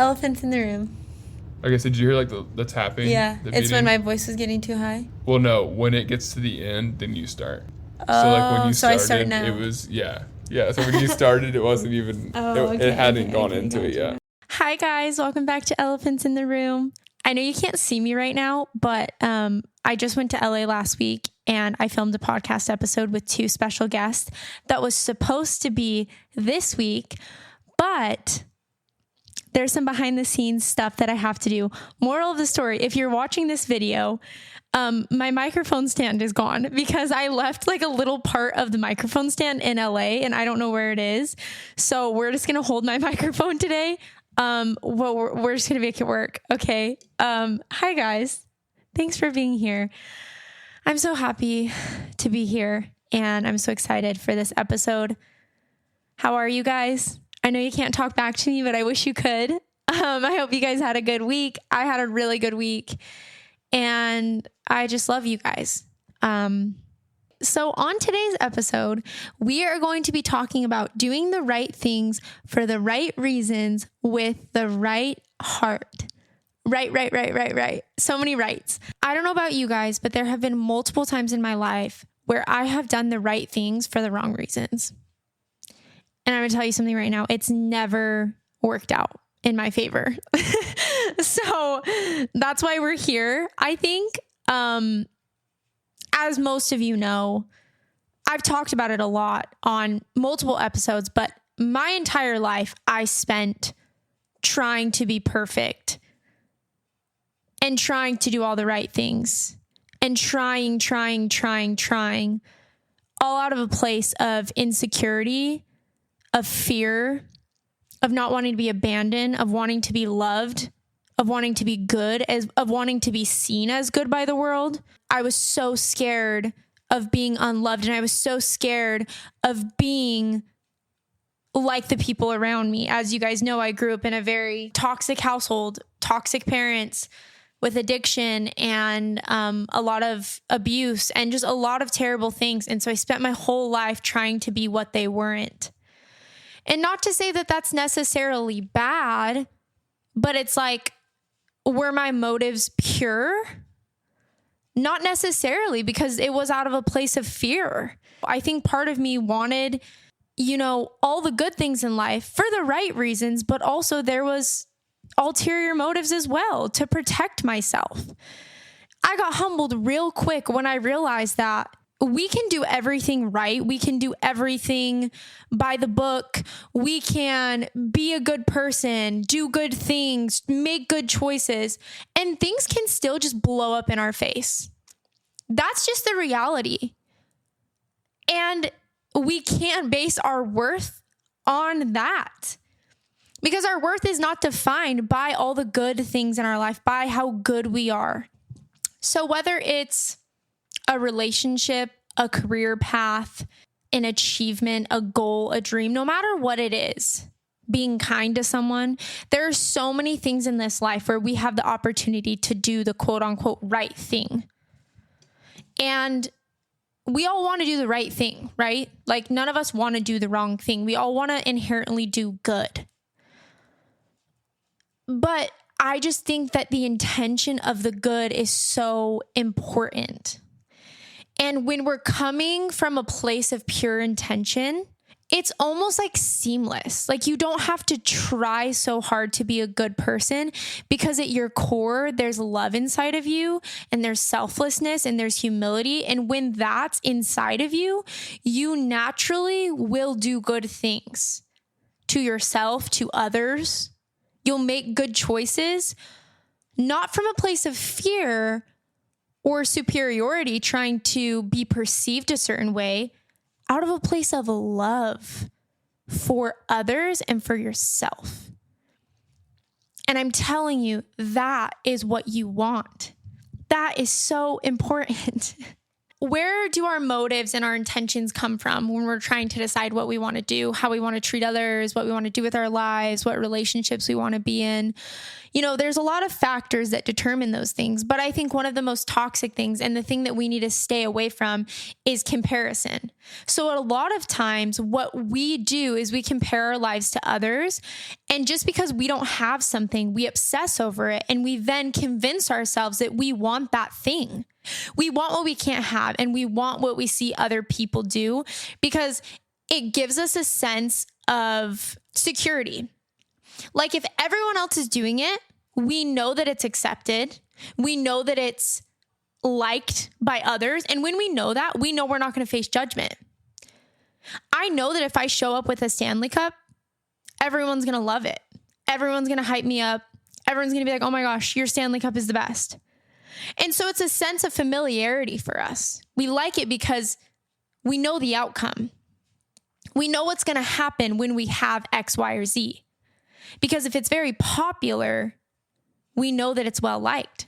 Elephants in the room. Okay, so did you hear like the tapping? Yeah, the it's beating? when my voice was getting too high. Well, no, when it gets to the end, then you start. Oh, So like when you so I started, start now. it was, yeah. So when you started, it wasn't even, it hadn't gone into it yet. Hi guys, welcome back to Elephants in the Room. I know you can't see me right now, but I just went to LA last week and I filmed a podcast episode with 2 special guests that was supposed to be this week, but there's some behind the scenes stuff that I have to do. Moral of the story, if you're watching this video, my microphone stand is gone because I left like a little part of the microphone stand in LA and I don't know where it is. So we're just going to hold my microphone today. Well, we're just going to make it work. Okay. Hi guys. Thanks for being here. I'm so happy to be here and I'm so excited for this episode. How are you guys? I know you can't talk back to me, but I wish you could. I hope you guys had a good week. I had a really good week and I just love you guys. So on today's episode, we are going to be talking about doing the right things for the right reasons with the right heart. Right. So many rights. I don't know about you guys, but there have been multiple times in my life where I have done the right things for the wrong reasons. And I'm going to tell you something right now. It's never worked out in my favor. So that's why we're here. I think, as most of you know, I've talked about it a lot on multiple episodes, but my entire life I spent trying to be perfect and trying to do all the right things and trying, all out of a place of insecurity, of fear, of not wanting to be abandoned, of wanting to be loved, of wanting to be good, of wanting to be seen as good by the world. I was so scared of being unloved, and I was so scared of being like the people around me. As you guys know, I grew up in a very toxic household, toxic parents with addiction and a lot of abuse and just a lot of terrible things. And so I spent my whole life trying to be what they weren't. And not to say that that's necessarily bad, but it's like, were my motives pure? Not necessarily, because it was out of a place of fear. I think part of me wanted, all the good things in life for the right reasons, but also there was ulterior motives as well to protect myself. I got humbled real quick when I realized that we can do everything right. We can do everything by the book. We can be a good person, do good things, make good choices, and things can still just blow up in our face. That's just the reality. And we can't base our worth on that because our worth is not defined by all the good things in our life, by how good we are. So whether it's a relationship, a career path, an achievement, a goal, a dream, no matter what it is, being kind to someone, there are so many things in this life where we have the opportunity to do the quote unquote right thing. And we all want to do the right thing, right? Like none of us want to do the wrong thing. We all want to inherently do good. But I just think that the intention of the good is so important. And when we're coming from a place of pure intention, it's almost like seamless. Like you don't have to try so hard to be a good person because at your core, there's love inside of you and there's selflessness and there's humility. And when that's inside of you, you naturally will do good things to yourself, to others. You'll make good choices, not from a place of fear or superiority, trying to be perceived a certain way, out of a place of love for others and for yourself. And I'm telling you, that is what you want. That is so important. Where do our motives and our intentions come from when we're trying to decide what we want to do, how we want to treat others, what we want to do with our lives, what relationships we want to be in? There's a lot of factors that determine those things, but I think one of the most toxic things and the thing that we need to stay away from is comparison. So a lot of times what we do is we compare our lives to others And just because we don't have something, we obsess over it, and we then convince ourselves that we want that thing. We want what we can't have, and we want what we see other people do because it gives us a sense of security. Like if everyone else is doing it, we know that it's accepted. We know that it's liked by others. And when we know that, we know we're not going to face judgment. I know that if I show up with a Stanley Cup, everyone's going to love it. Everyone's going to hype me up. Everyone's going to be like, oh my gosh, your Stanley Cup is the best. And so it's a sense of familiarity for us. We like it because we know the outcome. We know what's going to happen when we have X, Y, or Z. Because if it's very popular, we know that it's well liked.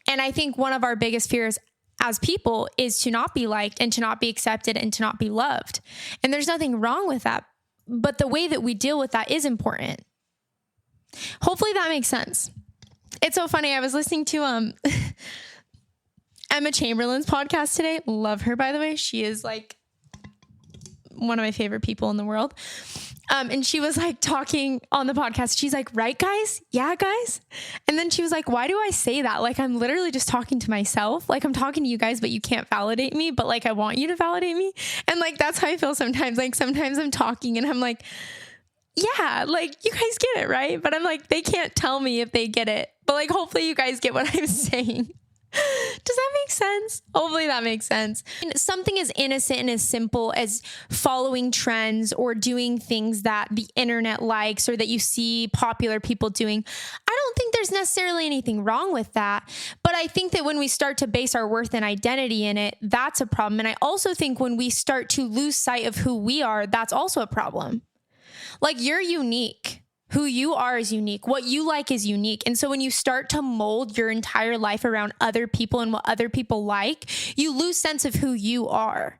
And I think one of our biggest fears as people is to not be liked and to not be accepted and to not be loved. And there's nothing wrong with that. But the way that we deal with that is important. Hopefully that makes sense. It's so funny. I was listening to Emma Chamberlain's podcast today. Love her, by the way. She is like one of my favorite people in the world. And she was like talking on the podcast. She's like, right, guys? Yeah, guys. And then she was like, why do I say that? Like, I'm literally just talking to myself. Like, I'm talking to you guys, but you can't validate me. But like, I want you to validate me. And like, that's how I feel sometimes. Like, sometimes I'm talking and I'm like, yeah, like you guys get it, right? But I'm like, they can't tell me if they get it. But like, hopefully you guys get what I'm saying. Does that make sense? Hopefully that makes sense. And something as innocent and as simple as following trends or doing things that the internet likes or that you see popular people doing. I don't think there's necessarily anything wrong with that. But I think that when we start to base our worth and identity in it, that's a problem. And I also think when we start to lose sight of who we are, that's also a problem. Like you're unique. Who you are is unique. What you like is unique. And so when you start to mold your entire life around other people and what other people like, you lose sense of who you are.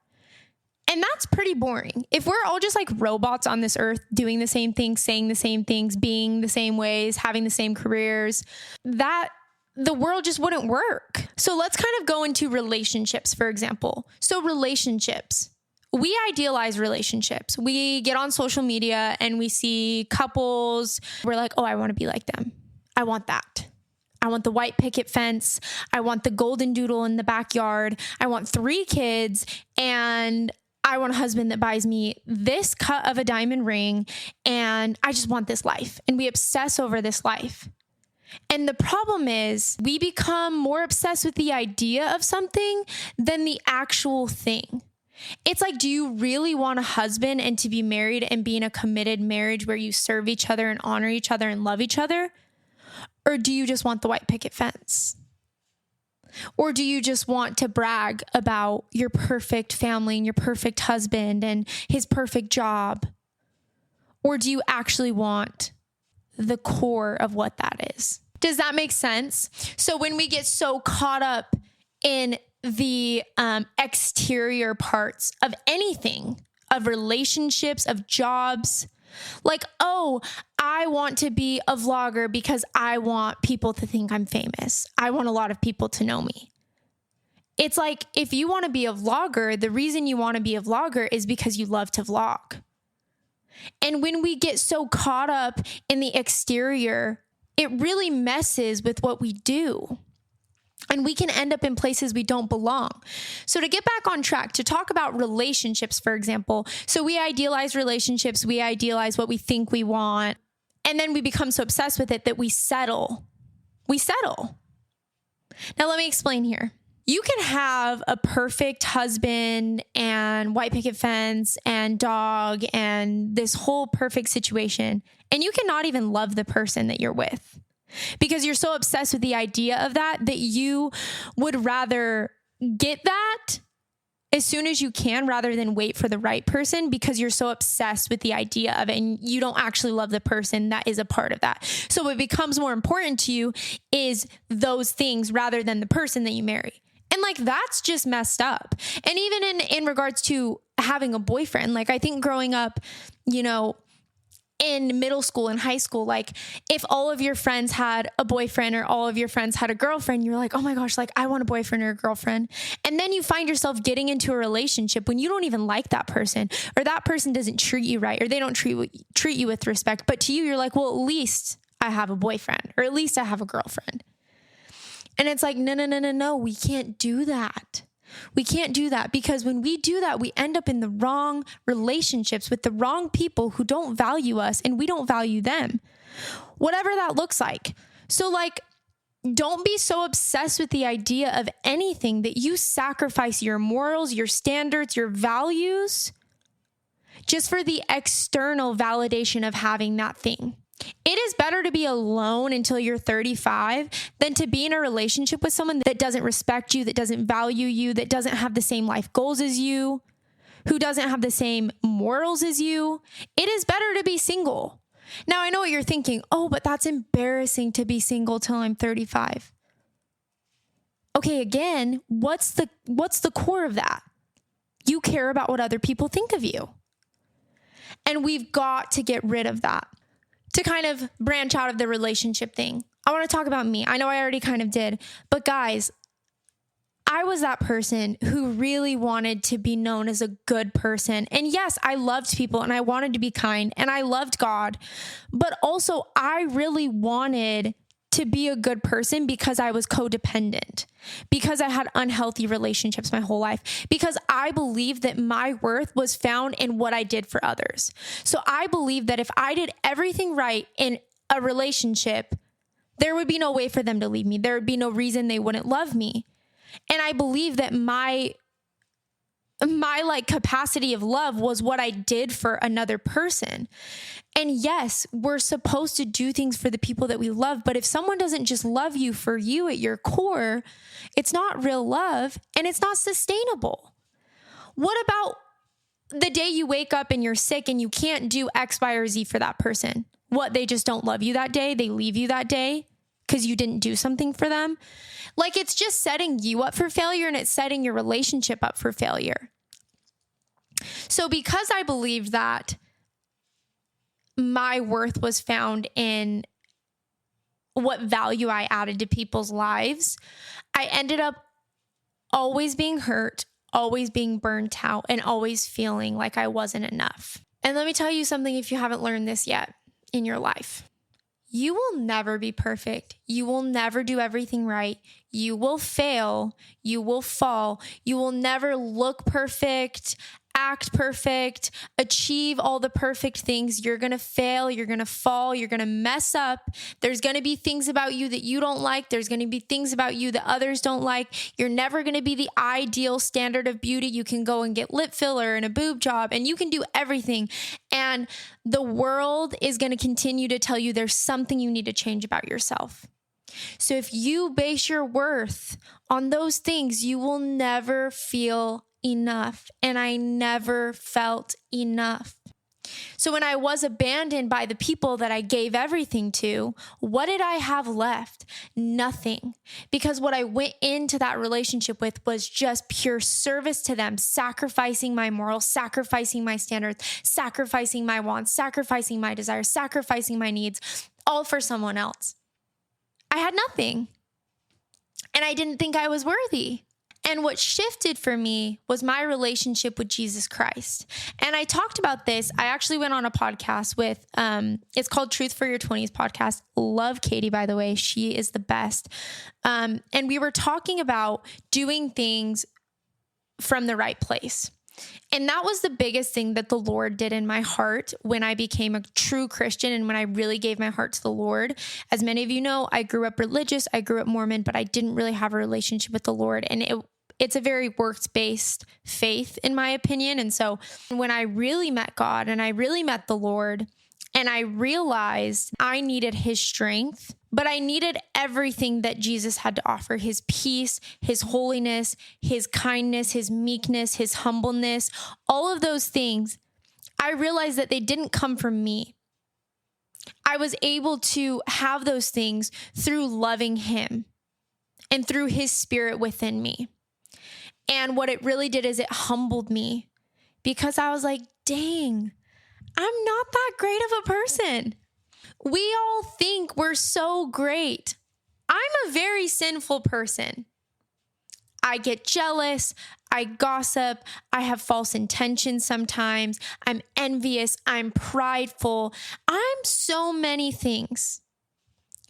And that's pretty boring. If we're all just like robots on this earth, doing the same things, saying the same things, being the same ways, having the same careers, that the world just wouldn't work. So let's kind of go into relationships, for example. So relationships. We idealize relationships. We get on social media and we see couples. We're like, oh, I want to be like them. I want that. I want the white picket fence. I want the golden doodle in the backyard. I want 3 kids. And I want a husband that buys me this cut of a diamond ring. And I just want this life. And we obsess over this life. And the problem is we become more obsessed with the idea of something than the actual thing. It's like, do you really want a husband and to be married and be in a committed marriage where you serve each other and honor each other and love each other? Or do you just want the white picket fence? Or do you just want to brag about your perfect family and your perfect husband and his perfect job? Or do you actually want the core of what that is? Does that make sense? So when we get so caught up in the exterior parts of anything, of relationships, of jobs, like, oh, I want to be a vlogger because I want people to think I'm famous. I want a lot of people to know me. It's like, if you want to be a vlogger, the reason you want to be a vlogger is because you love to vlog. And when we get so caught up in the exterior, it really messes with what we do. And we can end up in places we don't belong. So to get back on track, to talk about relationships, for example. So we idealize relationships. We idealize what we think we want. And then we become so obsessed with it that we settle. We settle. Now let me explain here. You can have a perfect husband and white picket fence and dog and this whole perfect situation. And you cannot even love the person that you're with. Because you're so obsessed with the idea of that you would rather get that as soon as you can rather than wait for the right person because you're so obsessed with the idea of it and you don't actually love the person that is a part of that. So what becomes more important to you is those things rather than the person that you marry. And like, that's just messed up. And even in regards to having a boyfriend, like I think growing up, in middle school and high school, like if all of your friends had a boyfriend or all of your friends had a girlfriend, you're like, oh my gosh, like I want a boyfriend or a girlfriend. And then you find yourself getting into a relationship when you don't even like that person, or that person doesn't treat you right, or they don't treat you with respect. But to you, you're like, well, at least I have a boyfriend, or at least I have a girlfriend. And it's like, no, we can't do that. We can't do that, because when we do that, we end up in the wrong relationships with the wrong people who don't value us and we don't value them, whatever that looks like. So like, don't be so obsessed with the idea of anything that you sacrifice your morals, your standards, your values just for the external validation of having that thing. It is better to be alone until you're 35 than to be in a relationship with someone that doesn't respect you, that doesn't value you, that doesn't have the same life goals as you, who doesn't have the same morals as you. It is better to be single. Now, I know what you're thinking. Oh, but that's embarrassing to be single till I'm 35. Okay, again, what's the core of that? You care about what other people think of you. And we've got to get rid of that. To kind of branch out of the relationship thing, I want to talk about me. I know I already kind of did, but guys, I was that person who really wanted to be known as a good person. And yes, I loved people and I wanted to be kind and I loved God, but also I really wanted to be a good person because I was codependent, because I had unhealthy relationships my whole life, because I believed that my worth was found in what I did for others. So I believed that if I did everything right in a relationship, there would be no way for them to leave me. There would be no reason they wouldn't love me. And I believe that my like capacity of love was what I did for another person. And yes, we're supposed to do things for the people that we love, but if someone doesn't just love you for you at your core, it's not real love and it's not sustainable. What about the day you wake up and you're sick and you can't do X, Y, or Z for that person? What, they just don't love you that day? They leave you that day because you didn't do something for them? Like, it's just setting you up for failure and it's setting your relationship up for failure. So because I believed that my worth was found in what value I added to people's lives, I ended up always being hurt, always being burnt out, and always feeling like I wasn't enough. And let me tell you something, if you haven't learned this yet in your life. You will never be perfect. You will never do everything right. You will fail. You will fall. You will never look perfect, act perfect, achieve all the perfect things. You're going to fail. You're going to fall. You're going to mess up. There's going to be things about you that you don't like. There's going to be things about you that others don't like. You're never going to be the ideal standard of beauty. You can go and get lip filler and a boob job and you can do everything. And the world is going to continue to tell you there's something you need to change about yourself. So if you base your worth on those things, you will never feel enough. And I never felt enough. So when I was abandoned by the people that I gave everything to, what did I have left? Nothing. Because what I went into that relationship with was just pure service to them, sacrificing my morals, sacrificing my standards, sacrificing my wants, sacrificing my desires, sacrificing my needs, all for someone else. I had nothing. And I didn't think I was worthy. And what shifted for me was my relationship with Jesus Christ. And I talked about this. I actually went on a podcast with, it's called Truth for Your 20s podcast. Love Katie, by the way. She is the best. And we were talking about doing things from the right place. And that was the biggest thing that the Lord did in my heart when I became a true Christian and when I really gave my heart to the Lord. As many of you know, I grew up religious, I grew up Mormon, but I didn't really have a relationship with the Lord. And it's a very works-based faith, in my opinion. And so when I really met God and I really met the Lord and I realized I needed his strength, but I needed everything that Jesus had to offer: his peace, his holiness, his kindness, his meekness, his humbleness, all of those things. I realized that they didn't come from me. I was able to have those things through loving him and through his spirit within me. And what it really did is it humbled me, because I was like, dang, I'm not that great of a person. We all think we're so great. I'm a very sinful person. I get jealous. I gossip. I have false intentions sometimes. I'm envious. I'm prideful. I'm so many things.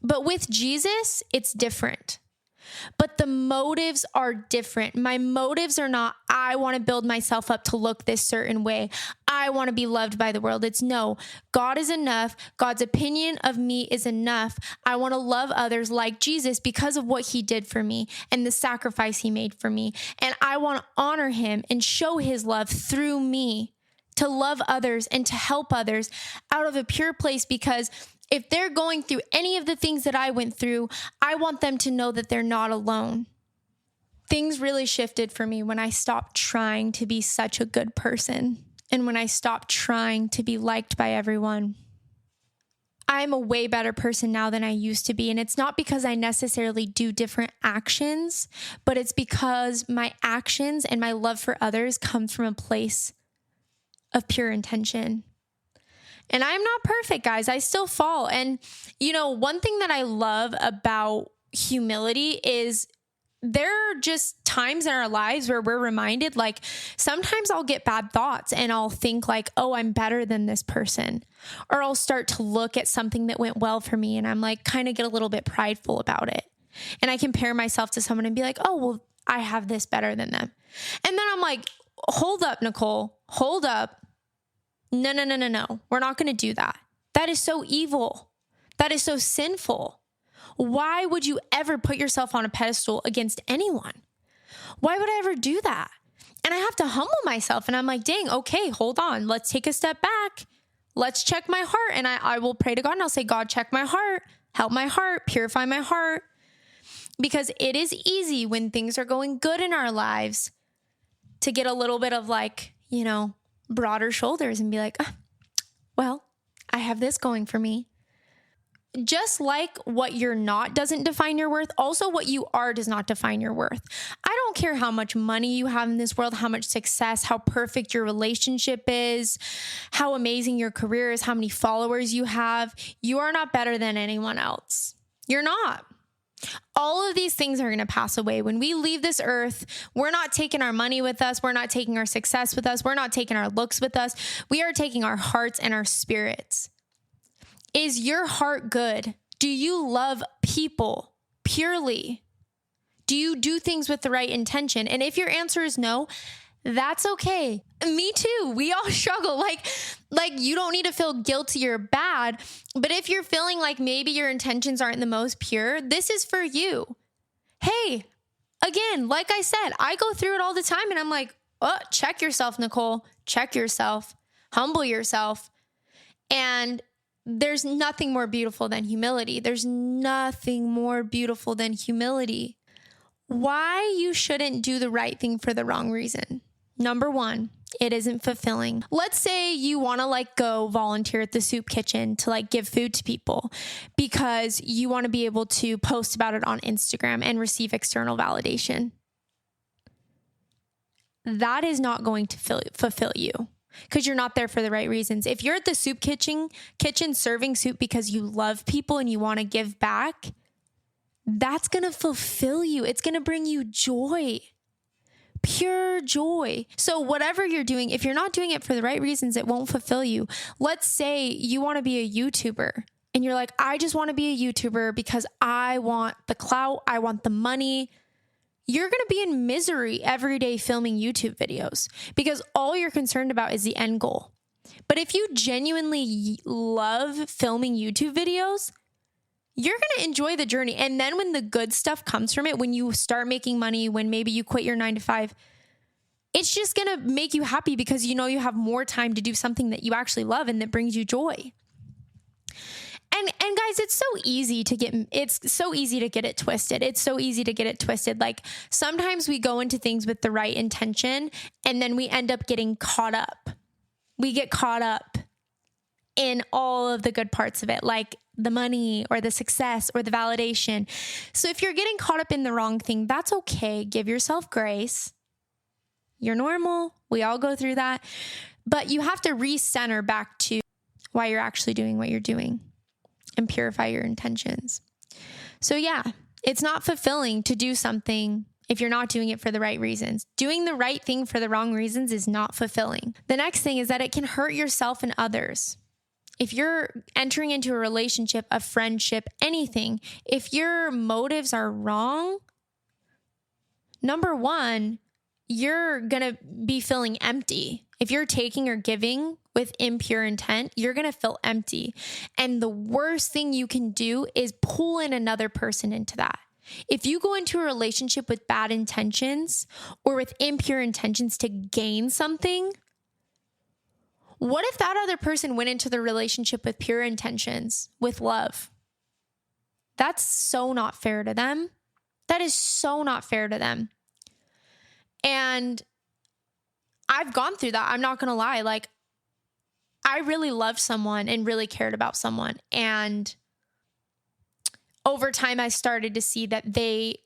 But with Jesus, it's different. But the motives are different. My motives are not, I want to build myself up to look this certain way. I want to be loved by the world. It's no, God is enough. God's opinion of me is enough. I want to love others like Jesus because of what he did for me and the sacrifice he made for me. And I want to honor him and show his love through me, to love others and to help others out of a pure place, because if they're going through any of the things that I went through, I want them to know that they're not alone. Things really shifted for me when I stopped trying to be such a good person and when I stopped trying to be liked by everyone. I'm a way better person now than I used to be. And it's not because I necessarily do different actions, but it's because my actions and my love for others comes from a place of pure intention. And I'm not perfect, guys. I still fall. And, one thing that I love about humility is there are just times in our lives where we're reminded, like, sometimes I'll get bad thoughts and I'll think like, oh, I'm better than this person. Or I'll start to look at something that went well for me and I'm like, kind of get a little bit prideful about it. And I compare myself to someone and be like, oh, well, I have this better than them. And then I'm like, hold up, Nicole, hold up. No. We're not going to do that. That is so evil. That is so sinful. Why would you ever put yourself on a pedestal against anyone? Why would I ever do that? And I have to humble myself. And I'm like, dang, okay, hold on. Let's take a step back. Let's check my heart. And I will pray to God and I'll say, God, check my heart, help my heart, purify my heart. Because it is easy when things are going good in our lives to get a little bit of like, broader shoulders and be like, well, I have this going for me. Just like what you're not doesn't define your worth, also what you are does not define your worth. I don't care how much money you have in this world, how much success, how perfect your relationship is, how amazing your career is, how many followers you have. You are not better than anyone else. You're not. All of these things are going to pass away. When we leave this earth, we're not taking our money with us. We're not taking our success with us. We're not taking our looks with us. We are taking our hearts and our spirits. Is your heart good? Do you love people purely? Do you do things with the right intention? And if your answer is no, that's okay. Me too. We all struggle. Like you don't need to feel guilty or bad. But if you're feeling like maybe your intentions aren't the most pure, this is for you. Hey, again, like I said, I go through it all the time and I'm like, oh, check yourself, Nicole. Check yourself. Humble yourself. And there's nothing more beautiful than humility. There's nothing more beautiful than humility. Why you shouldn't do the right thing for the wrong reason. Number one, it isn't fulfilling. Let's say you want to go volunteer at the soup kitchen to give food to people because you want to be able to post about it on Instagram and receive external validation. That is not going to fulfill you because you're not there for the right reasons. If you're at the soup kitchen serving soup because you love people and you want to give back, that's going to fulfill you. It's going to bring you joy. Pure joy. So whatever you're doing, if you're not doing it for the right reasons, it won't fulfill you. Let's say you want to be a YouTuber and you're like, I just want to be a YouTuber because I want the clout. I want the money. You're going to be in misery every day filming YouTube videos because all you're concerned about is the end goal. But if you genuinely love filming YouTube videos, you're going to enjoy the journey. And then when the good stuff comes from it, when you start making money, when maybe you quit your 9-to-5, it's just going to make you happy because you know you have more time to do something that you actually love and that brings you joy. And guys, it's so easy to get it twisted. It's so easy to get it twisted. Sometimes we go into things with the right intention and then we end up getting caught up. We get caught up in all of the good parts of it, like the money or the success or the validation. So if you're getting caught up in the wrong thing, that's okay. Give yourself grace. You're normal. We all go through that. But you have to recenter back to why you're actually doing what you're doing and purify your intentions. So yeah, it's not fulfilling to do something if you're not doing it for the right reasons. Doing the right thing for the wrong reasons is not fulfilling. The next thing is that it can hurt yourself and others. If you're entering into a relationship, a friendship, anything, if your motives are wrong, number one, you're going to be feeling empty. If you're taking or giving with impure intent, you're going to feel empty. And the worst thing you can do is pull in another person into that. If you go into a relationship with bad intentions or with impure intentions to gain something, what if that other person went into the relationship with pure intentions, with love? That's so not fair to them. That is so not fair to them. And I've gone through that. I'm not going to lie. Like, I really loved someone and really cared about someone. And over time, I started to see that they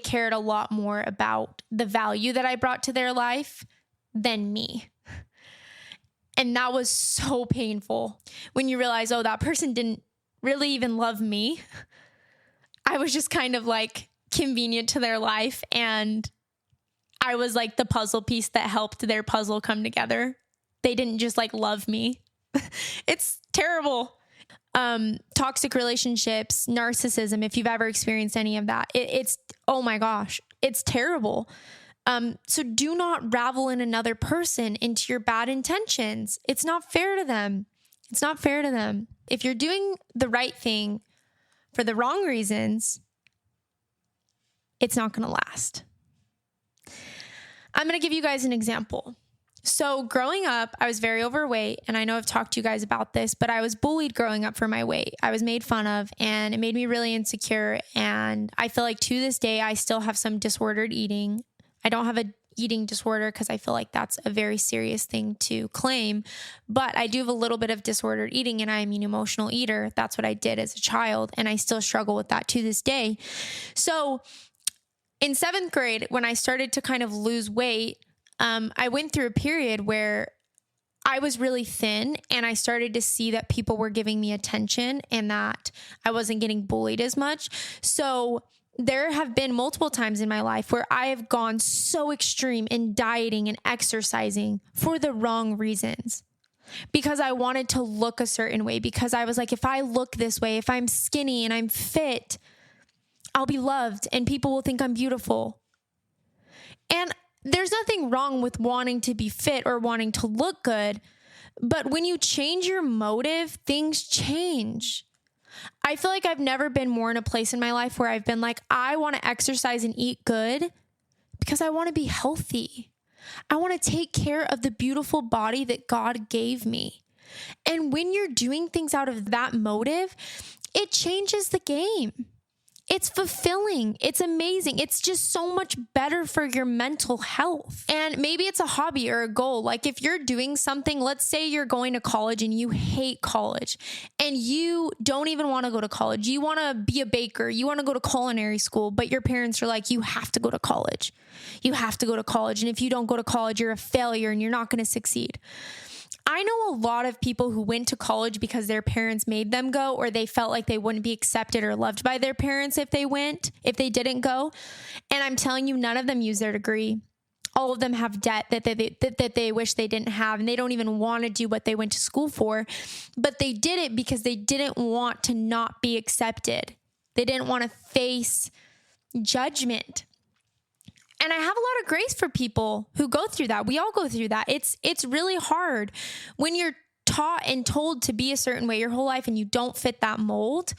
cared a lot more about the value that I brought to their life than me. And that was so painful when you realize, oh, that person didn't really even love me. I was just kind of like convenient to their life. And I was like the puzzle piece that helped their puzzle come together. They didn't just like love me. It's terrible. Toxic relationships, narcissism, if you've ever experienced any of that, it's, oh my gosh, it's terrible. So do not ravel in another person into your bad intentions. It's not fair to them. It's not fair to them. If you're doing the right thing for the wrong reasons, it's not going to last. I'm going to give you guys an example. So growing up, I was very overweight, and I know I've talked to you guys about this, but I was bullied growing up for my weight. I was made fun of, and it made me really insecure. And I feel like to this day, I still have some disordered eating. I don't have an eating disorder because I feel like that's a very serious thing to claim, but I do have a little bit of disordered eating, and I'm an emotional eater. That's what I did as a child, and I still struggle with that to this day. So in 7th grade, when I started to kind of lose weight, I went through a period where I was really thin, and I started to see that people were giving me attention and that I wasn't getting bullied as much. So there have been multiple times in my life where I have gone so extreme in dieting and exercising for the wrong reasons, because I wanted to look a certain way, because I was like, if I look this way, if I'm skinny and I'm fit, I'll be loved and people will think I'm beautiful. And there's nothing wrong with wanting to be fit or wanting to look good, but when you change your motive, things change. I feel like I've never been more in a place in my life where I've been like, I want to exercise and eat good because I want to be healthy. I want to take care of the beautiful body that God gave me. And when you're doing things out of that motive, it changes the game. It's fulfilling. It's amazing. It's just so much better for your mental health. And maybe it's a hobby or a goal. Like if you're doing something, let's say you're going to college and you hate college and you don't even want to go to college. You want to be a baker. You want to go to culinary school, but your parents are like, you have to go to college. You have to go to college. And if you don't go to college, you're a failure and you're not going to succeed. I know a lot of people who went to college because their parents made them go, or they felt like they wouldn't be accepted or loved by their parents if they didn't go. And I'm telling you, none of them use their degree. All of them have debt that they wish they didn't have, and they don't even want to do what they went to school for. But they did it because they didn't want to not be accepted. They didn't want to face judgment. And I have a lot of grace for people who go through that. We all go through that. It's really hard when you're taught and told to be a certain way your whole life and you don't fit that mold.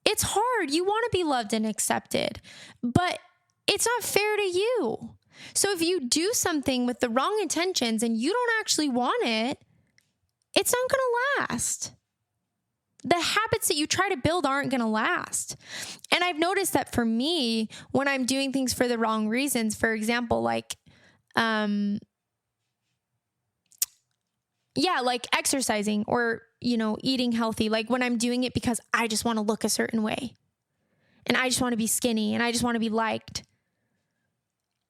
It's hard. You want to be loved and accepted, but it's not fair to you. So if you do something with the wrong intentions and you don't actually want it, it's not going to last. The habits that you try to build aren't going to last. And I've noticed that for me, when I'm doing things for the wrong reasons, for example, like exercising or, eating healthy, like when I'm doing it because I just want to look a certain way and I just want to be skinny and I just want to be liked.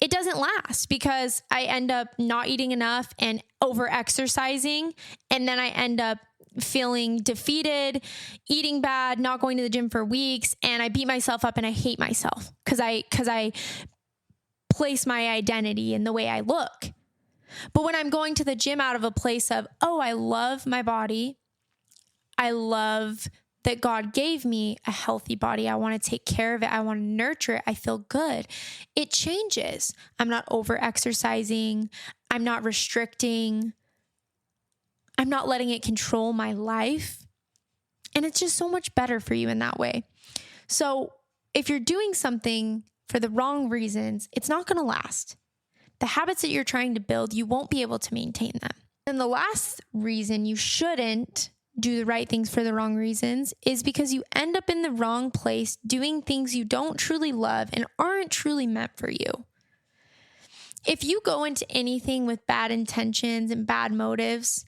it doesn't last because I end up not eating enough and over exercising. And then I end up feeling defeated, eating bad, not going to the gym for weeks. And I beat myself up and I hate myself because I place my identity in the way I look. But when I'm going to the gym out of a place of, oh, I love my body. I love that God gave me a healthy body. I want to take care of it. I want to nurture it. I feel good. It changes. I'm not over exercising. I'm not restricting. I'm not letting it control my life. And it's just so much better for you in that way. So if you're doing something for the wrong reasons, it's not going to last. The habits that you're trying to build, you won't be able to maintain them. And the last reason you shouldn't do the right things for the wrong reasons is because you end up in the wrong place doing things you don't truly love and aren't truly meant for you. If you go into anything with bad intentions and bad motives,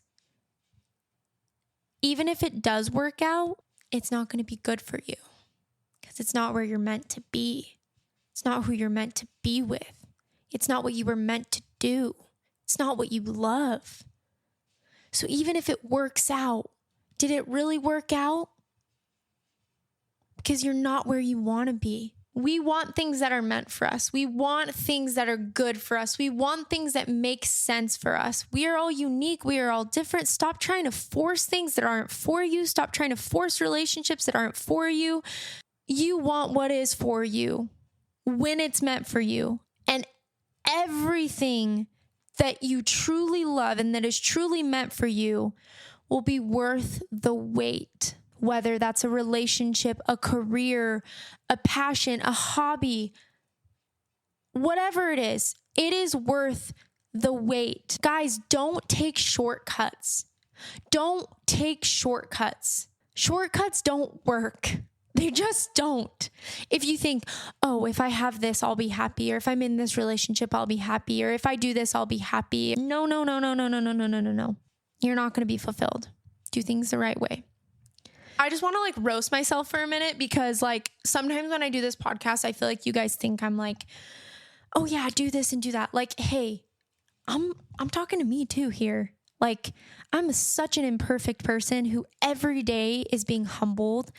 even if it does work out, it's not going to be good for you because it's not where you're meant to be. It's not who you're meant to be with. It's not what you were meant to do. It's not what you love. So even if it works out, did it really work out? Because you're not where you want to be. We want things that are meant for us. We want things that are good for us. We want things that make sense for us. We are all unique. We are all different. Stop trying to force things that aren't for you. Stop trying to force relationships that aren't for you. You want what is for you when it's meant for you. And everything that you truly love and that is truly meant for you will be worth the wait, whether that's a relationship, a career, a passion, a hobby, whatever it is worth the wait. Guys, don't take shortcuts. Don't take shortcuts. Shortcuts don't work. They just don't. If you think, oh, if I have this, I'll be happy. Or if I'm in this relationship, I'll be happy. Or if I do this, I'll be happy. No. You're not going to be fulfilled. Do things the right way. I just want to roast myself for a minute because sometimes when I do this podcast, I feel like you guys think I'm oh yeah, do this and do that. Hey, I'm talking to me too here. I'm such an imperfect person who every day is being humbled.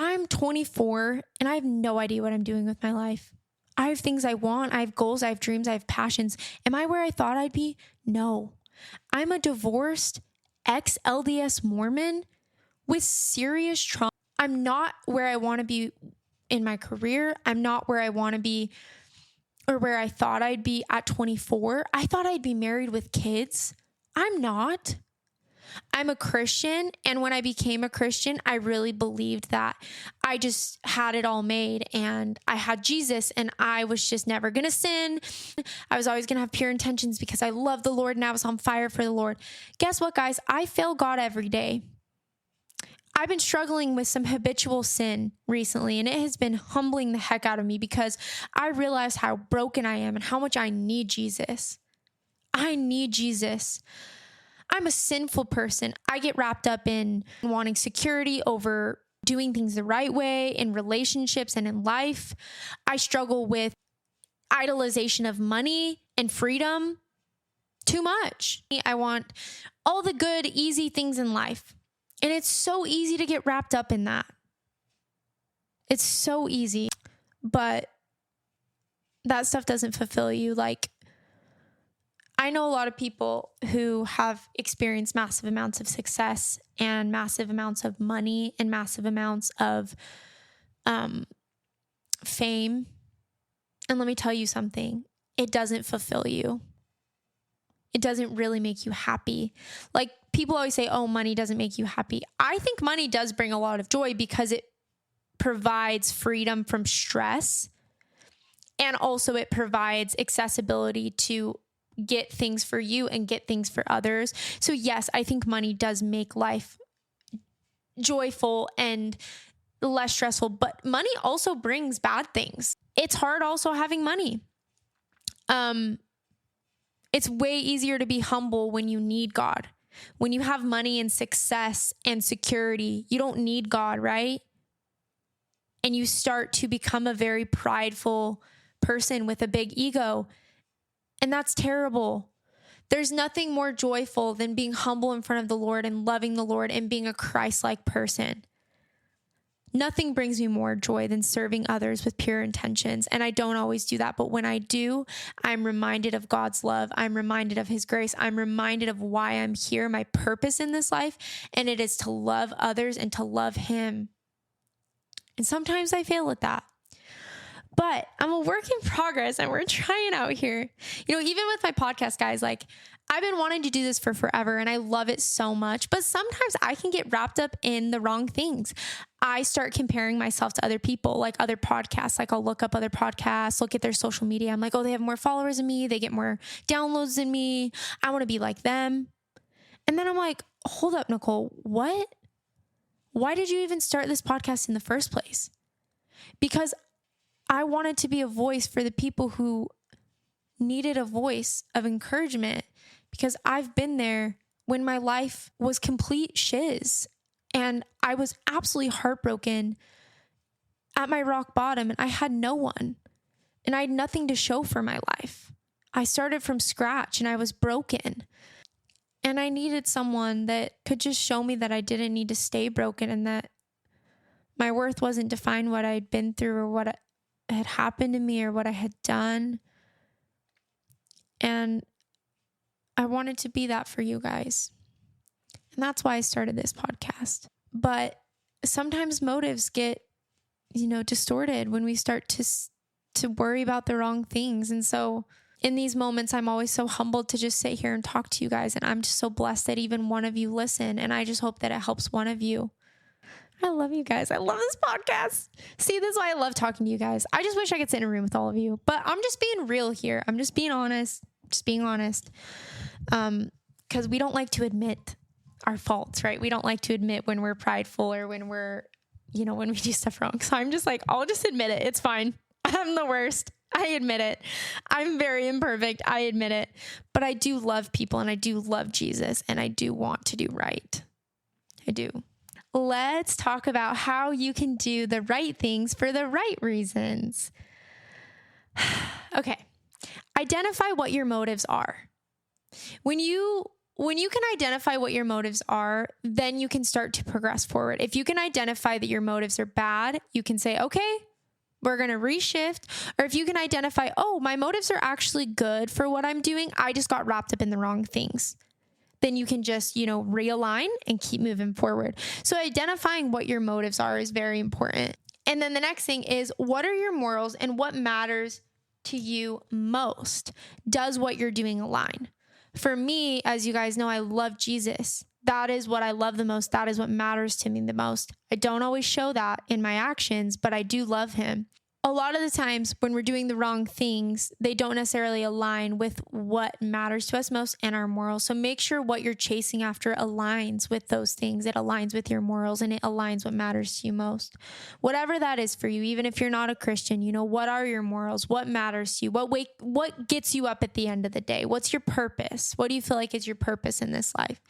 I'm 24 and I have no idea what I'm doing with my life. I have things I want. I have goals. I have dreams. I have passions. Am I where I thought I'd be? No. I'm a divorced ex-LDS Mormon with serious trauma. I'm not where I want to be in my career. I'm not where I want to be or where I thought I'd be at 24. I thought I'd be married with kids. I'm not. I'm a Christian, and when I became a Christian, I really believed that I just had it all made, and I had Jesus, and I was just never going to sin. I was always going to have pure intentions because I love the Lord, and I was on fire for the Lord. Guess what, guys? I fail God every day. I've been struggling with some habitual sin recently, and it has been humbling the heck out of me because I realize how broken I am and how much I need Jesus. I need Jesus. I'm a sinful person. I get wrapped up in wanting security over doing things the right way in relationships and in life. I struggle with idolization of money and freedom too much. I want all the good, easy things in life. And it's so easy to get wrapped up in that. It's so easy. But that stuff doesn't fulfill you. I know a lot of people who have experienced massive amounts of success and massive amounts of money and massive amounts of fame. And let me tell you something. It doesn't fulfill you. It doesn't really make you happy. People always say, oh, money doesn't make you happy. I think money does bring a lot of joy because it provides freedom from stress. And also it provides accessibility to get things for you and get things for others. So yes, I think money does make life joyful and less stressful, but money also brings bad things. It's hard also having money. It's way easier to be humble when you need God. When you have money and success and security, you don't need God, right? And you start to become a very prideful person with a big ego. And that's terrible. There's nothing more joyful than being humble in front of the Lord and loving the Lord and being a Christ-like person. Nothing brings me more joy than serving others with pure intentions. And I don't always do that. But when I do, I'm reminded of God's love. I'm reminded of his grace. I'm reminded of why I'm here, my purpose in this life. And it is to love others and to love him. And sometimes I fail at that. But I'm a work in progress and we're trying out here. Even with my podcast, guys, like I've been wanting to do this for forever and I love it so much, but sometimes I can get wrapped up in the wrong things. I start comparing myself to other people, like other podcasts. Like I'll look up other podcasts, look at their social media. I'm like, oh, they have more followers than me. They get more downloads than me. I want to be like them. And then I'm like, hold up, Nicole, what? Why did you even start this podcast in the first place? Because I wanted to be a voice for the people who needed a voice of encouragement, because I've been there when my life was complete shiz and I was absolutely heartbroken at my rock bottom and I had no one and I had nothing to show for my life. I started from scratch and I was broken and I needed someone that could just show me that I didn't need to stay broken and that my worth wasn't defined what I'd been through or what had happened to me or what I had done. And I wanted to be that for you guys. And that's why I started this podcast. But sometimes motives get, distorted when we start to worry about the wrong things. And so in these moments, I'm always so humbled to just sit here and talk to you guys. And I'm just so blessed that even one of you listen. And I just hope that it helps one of you. I love you guys. I love this podcast. See, this is why I love talking to you guys. I just wish I could sit in a room with all of you, but I'm just being real here. I'm just being honest. Because we don't like to admit our faults, right? We don't like to admit when we're prideful or when we're, when we do stuff wrong. So I'm just like, I'll just admit it. It's fine. I'm the worst. I admit it. I'm very imperfect. I admit it. But I do love people and I do love Jesus and I do want to do right. I do. Let's talk about how you can do the right things for the right reasons. Okay. Identify what your motives are. When you can identify what your motives are, then you can start to progress forward. If you can identify that your motives are bad, you can say, okay, we're going to reshift. Or if you can identify, oh, my motives are actually good for what I'm doing. I just got wrapped up in the wrong things. Then you can just, realign and keep moving forward. So identifying what your motives are is very important. And then the next thing is, what are your morals and what matters to you most? Does what you're doing align? For me, as you guys know, I love Jesus. That is what I love the most. That is what matters to me the most. I don't always show that in my actions, but I do love him. A lot of the times when we're doing the wrong things, they don't necessarily align with what matters to us most and our morals. So make sure what you're chasing after aligns with those things. It aligns with your morals and it aligns what matters to you most. Whatever that is for you, even if you're not a Christian, what are your morals? What matters to you? What gets you up at the end of the day? What's your purpose? What do you feel like is your purpose in this life?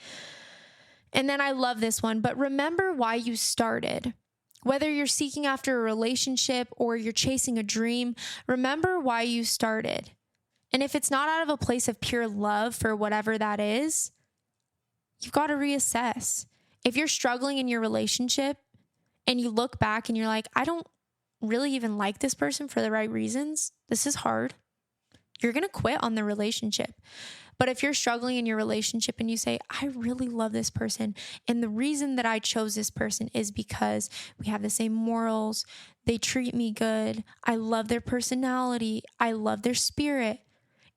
And then I love this one, but remember why you started. Whether you're seeking after a relationship or you're chasing a dream, remember why you started. And if it's not out of a place of pure love for whatever that is, you've got to reassess. If you're struggling in your relationship and you look back and you're like, I don't really even like this person for the right reasons, this is hard, you're going to quit on the relationship. But if you're struggling in your relationship and you say, I really love this person, and the reason that I chose this person is because we have the same morals, they treat me good, I love their personality, I love their spirit,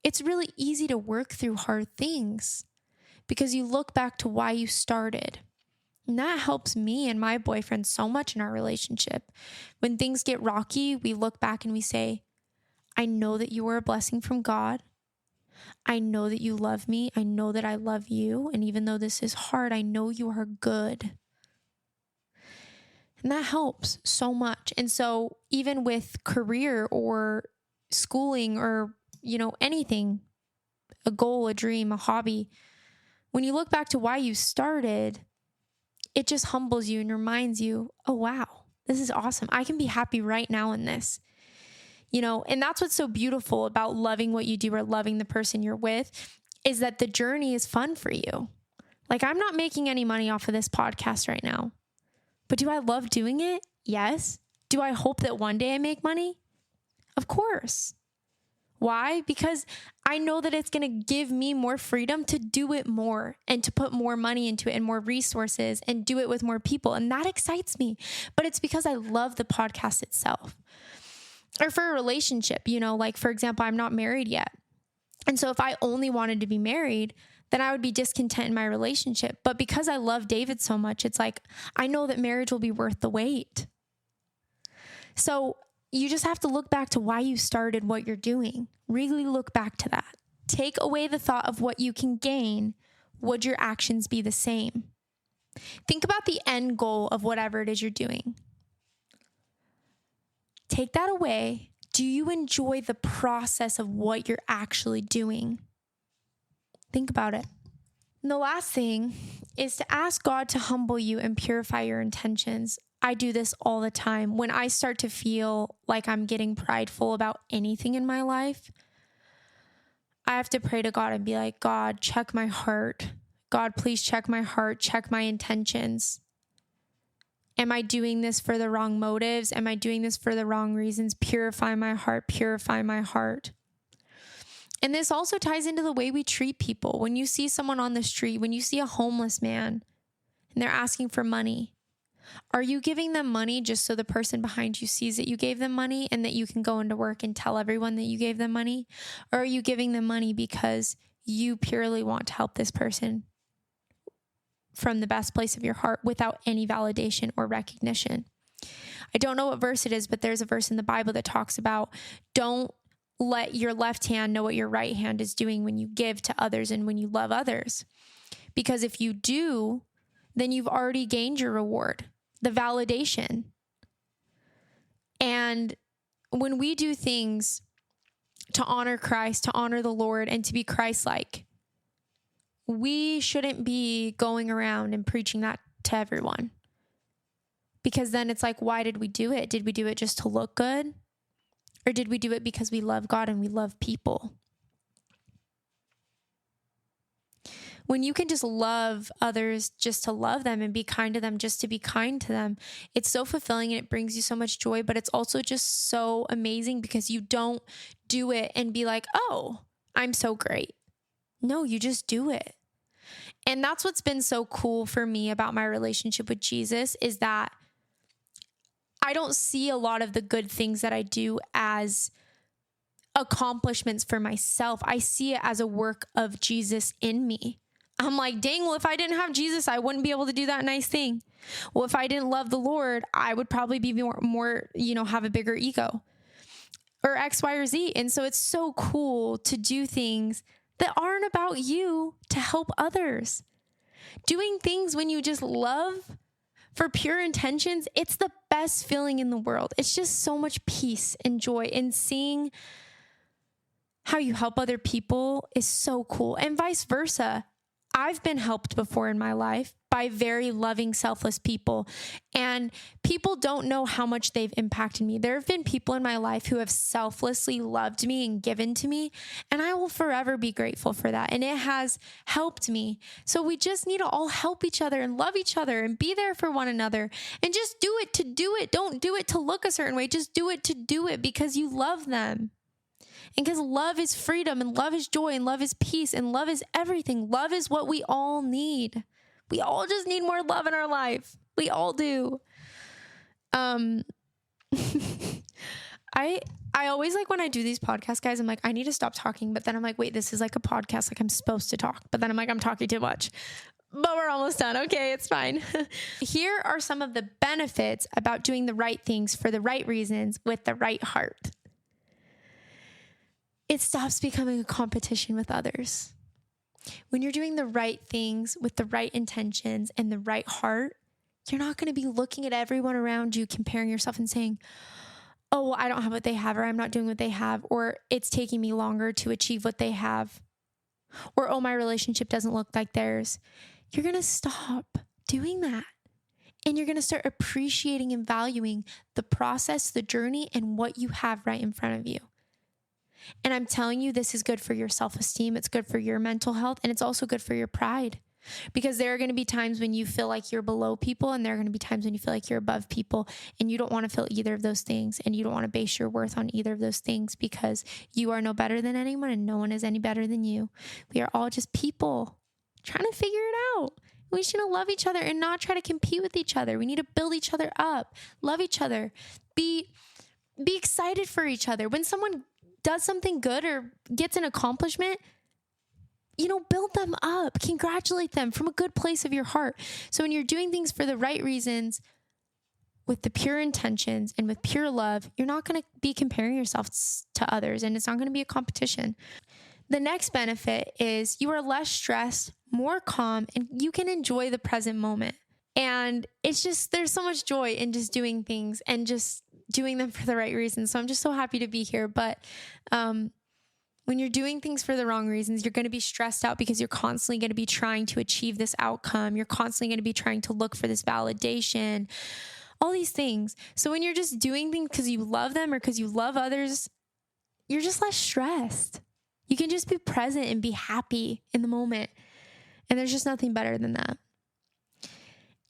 it's really easy to work through hard things because you look back to why you started. And that helps me and my boyfriend so much in our relationship. When things get rocky, we look back and we say, I know that you were a blessing from God. I know that you love me. I know that I love you. And even though this is hard, I know you are good. And that helps so much. And so even with career or schooling or, anything, a goal, a dream, a hobby, when you look back to why you started, it just humbles you and reminds you, oh, wow, this is awesome. I can be happy right now in this. And that's what's so beautiful about loving what you do or loving the person you're with, is that the journey is fun for you. Like, I'm not making any money off of this podcast right now, but do I love doing it? Yes. Do I hope that one day I make money? Of course. Why? Because I know that it's going to give me more freedom to do it more and to put more money into it and more resources and do it with more people. And that excites me. But it's because I love the podcast itself. Or for a relationship, like, for example, I'm not married yet. And so if I only wanted to be married, then I would be discontent in my relationship. But because I love David so much, it's like, I know that marriage will be worth the wait. So you just have to look back to why you started what you're doing. Really look back to that. Take away the thought of what you can gain. Would your actions be the same? Think about the end goal of whatever it is you're doing. Take that away. Do you enjoy the process of what you're actually doing? Think about it. And the last thing is to ask God to humble you and purify your intentions. I do this all the time. When I start to feel like I'm getting prideful about anything in my life, I have to pray to God and be like, God, check my heart. God, please check my heart, check my intentions. Am I doing this for the wrong motives? Am I doing this for the wrong reasons? Purify my heart, purify my heart. And this also ties into the way we treat people. When you see someone on the street, when you see a homeless man and they're asking for money, are you giving them money just so the person behind you sees that you gave them money and that you can go into work and tell everyone that you gave them money? Or are you giving them money because you purely want to help this person from the best place of your heart without any validation or recognition? I don't know what verse it is, but there's a verse in the Bible that talks about don't let your left hand know what your right hand is doing when you give to others and when you love others. Because if you do, then you've already gained your reward, the validation. And when we do things to honor Christ, to honor the Lord, and to be Christ-like, we shouldn't be going around and preaching that to everyone. Because then it's like, why did we do it? Did we do it just to look good? Or did we do it because we love God and we love people? When you can just love others just to love them and be kind to them just to be kind to them, it's so fulfilling and it brings you so much joy, but it's also just so amazing because you don't do it and be like, oh, I'm so great. No, you just do it. And that's what's been so cool for me about my relationship with Jesus, is that I don't see a lot of the good things that I do as accomplishments for myself. I see it as a work of Jesus in me. I'm like, dang, well, if I didn't have Jesus, I wouldn't be able to do that nice thing. Well, if I didn't love the Lord, I would probably be more, have a bigger ego or X, Y, or Z. And so it's so cool to do things that aren't about you to help others. Doing things when you just love for pure intentions, it's the best feeling in the world. It's just so much peace and joy, and seeing how you help other people is so cool. And vice versa. I've been helped before in my life by very loving, selfless people, and people don't know how much they've impacted me. There have been people in my life who have selflessly loved me and given to me, and I will forever be grateful for that. And it has helped me. So we just need to all help each other and love each other and be there for one another, and just do it to do it. Don't do it to look a certain way. Just do it to do it because you love them. And because love is freedom, and love is joy, and love is peace, and love is everything. Love is what we all need. We all just need more love in our life. We all do. I always, like, when I do these podcasts, guys, I'm like, I need to stop talking. But then I'm like, wait, this is like a podcast. Like, I'm supposed to talk. But then I'm like, I'm talking too much. But we're almost done. Okay, it's fine. Here are some of the benefits about doing the right things for the right reasons with the right heart. It stops becoming a competition with others. When you're doing the right things with the right intentions and the right heart, you're not going to be looking at everyone around you, comparing yourself and saying, oh, well, I don't have what they have, or I'm not doing what they have, or it's taking me longer to achieve what they have, or, oh, my relationship doesn't look like theirs. You're going to stop doing that. And you're going to start appreciating and valuing the process, the journey, and what you have right in front of you. And I'm telling you, this is good for your self-esteem. It's good for your mental health. And it's also good for your pride. Because there are going to be times when you feel like you're below people, and there are going to be times when you feel like you're above people, and you don't want to feel either of those things, and you don't want to base your worth on either of those things, because you are no better than anyone and no one is any better than you. We are all just people trying to figure it out. We just need to love each other and not try to compete with each other. We need to build each other up, love each other, be excited for each other. When someone does something good or gets an accomplishment, build them up, congratulate them from a good place of your heart. So when you're doing things for the right reasons, with the pure intentions and with pure love, you're not going to be comparing yourself to others, and it's not going to be a competition. The next benefit is you are less stressed, more calm, and you can enjoy the present moment. And it's just, there's so much joy in just doing things and just doing them for the right reasons. So I'm just so happy to be here. But when you're doing things for the wrong reasons, you're going to be stressed out because you're constantly going to be trying to achieve this outcome. You're constantly going to be trying to look for this validation, all these things. So when you're just doing things because you love them or because you love others, you're just less stressed. You can just be present and be happy in the moment. And there's just nothing better than that.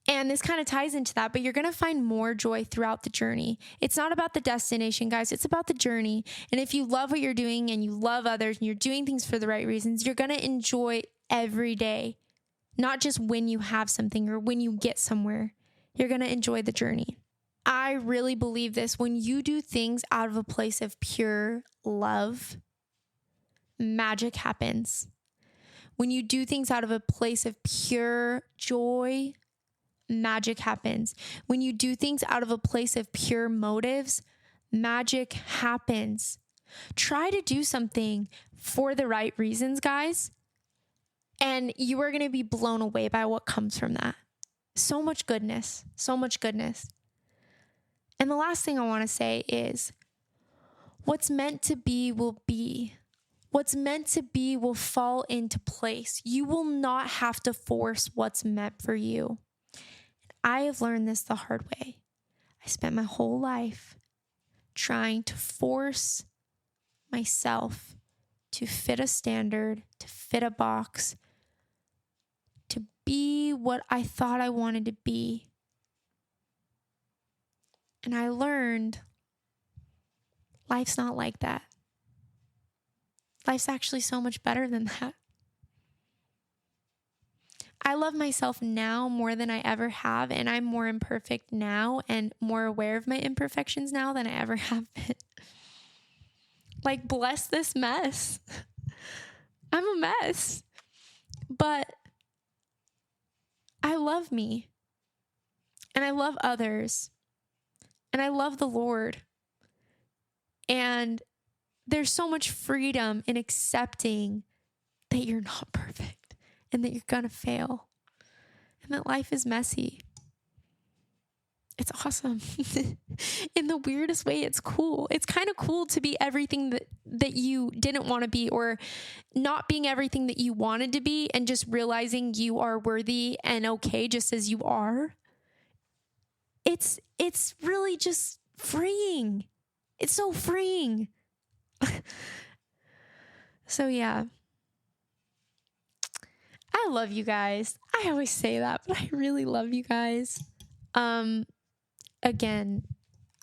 And this kind of ties into that, but you're going to find more joy throughout the journey. It's not about the destination, guys. It's about the journey. And if you love what you're doing and you love others and you're doing things for the right reasons, you're going to enjoy every day, not just when you have something or when you get somewhere. You're going to enjoy the journey. I really believe this. When you do things out of a place of pure love, magic happens. When you do things out of a place of pure joy, magic happens. When you do things out of a place of pure motives, magic happens. Try to do something for the right reasons, guys, and you are going to be blown away by what comes from that. So much goodness, so much goodness. And the last thing I want to say is, what's meant to be will be. What's meant to be will fall into place. You will not have to force what's meant for you. I have learned this the hard way. I spent my whole life trying to force myself to fit a standard, to fit a box, to be what I thought I wanted to be. And I learned life's not like that. Life's actually so much better than that. I love myself now more than I ever have, and I'm more imperfect now and more aware of my imperfections now than I ever have been. Like, bless this mess. I'm a mess. But I love me, and I love others, and I love the Lord. And there's so much freedom in accepting that you're not perfect and that you're going to fail and that life is messy. It's awesome. In the weirdest way, it's cool. It's kind of cool to be everything that you didn't want to be, or not being everything that you wanted to be, and just realizing you are worthy and okay just as you are. It's really just freeing. It's so freeing. So yeah. I love you guys. I always say that, but I really love you guys. Again,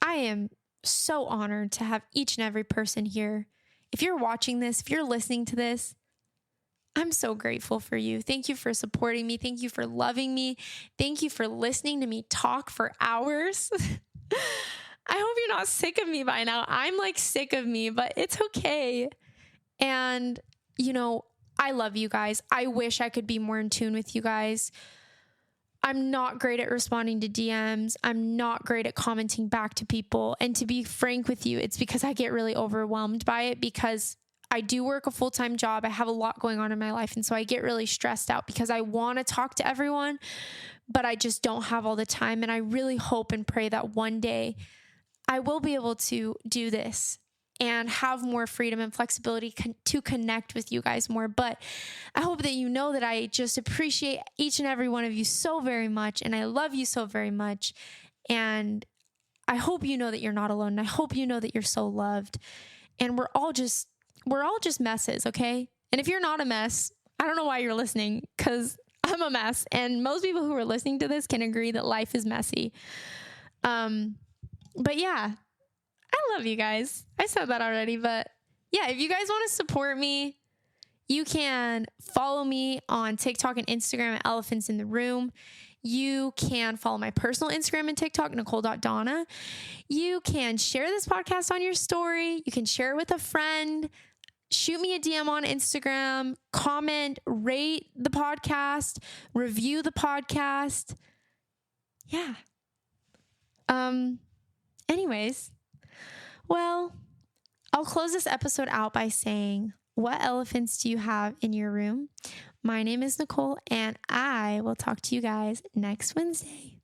I am so honored to have each and every person here. If you're watching this, if you're listening to this, I'm so grateful for you. Thank you for supporting me. Thank you for loving me. Thank you for listening to me talk for hours. I hope you're not sick of me by now. I'm like sick of me, but it's okay. And, I love you guys. I wish I could be more in tune with you guys. I'm not great at responding to DMs. I'm not great at commenting back to people. And to be frank with you, it's because I get really overwhelmed by it, because I do work a full-time job. I have a lot going on in my life. And so I get really stressed out because I want to talk to everyone, but I just don't have all the time. And I really hope and pray that one day I will be able to do this and have more freedom and flexibility to connect with you guys more. But I hope that you know that I just appreciate each and every one of you so very much, and I love you so very much. And I hope you know that you're not alone. And I hope you know that you're so loved. And we're all just messes, okay? And if you're not a mess, I don't know why you're listening, because I'm a mess. And most people who are listening to this can agree that life is messy. But yeah, I love you guys. I said that already, but yeah, if you guys want to support me, you can follow me on TikTok and Instagram at Elephants in the Room. You can follow my personal Instagram and TikTok, Nicole.Donna. You can share this podcast on your story. You can share it with a friend. Shoot me a DM on Instagram. Comment, rate the podcast, review the podcast. Yeah. Anyways, well, I'll close this episode out by saying, what elephants do you have in your room? My name is Nicole, and I will talk to you guys next Wednesday.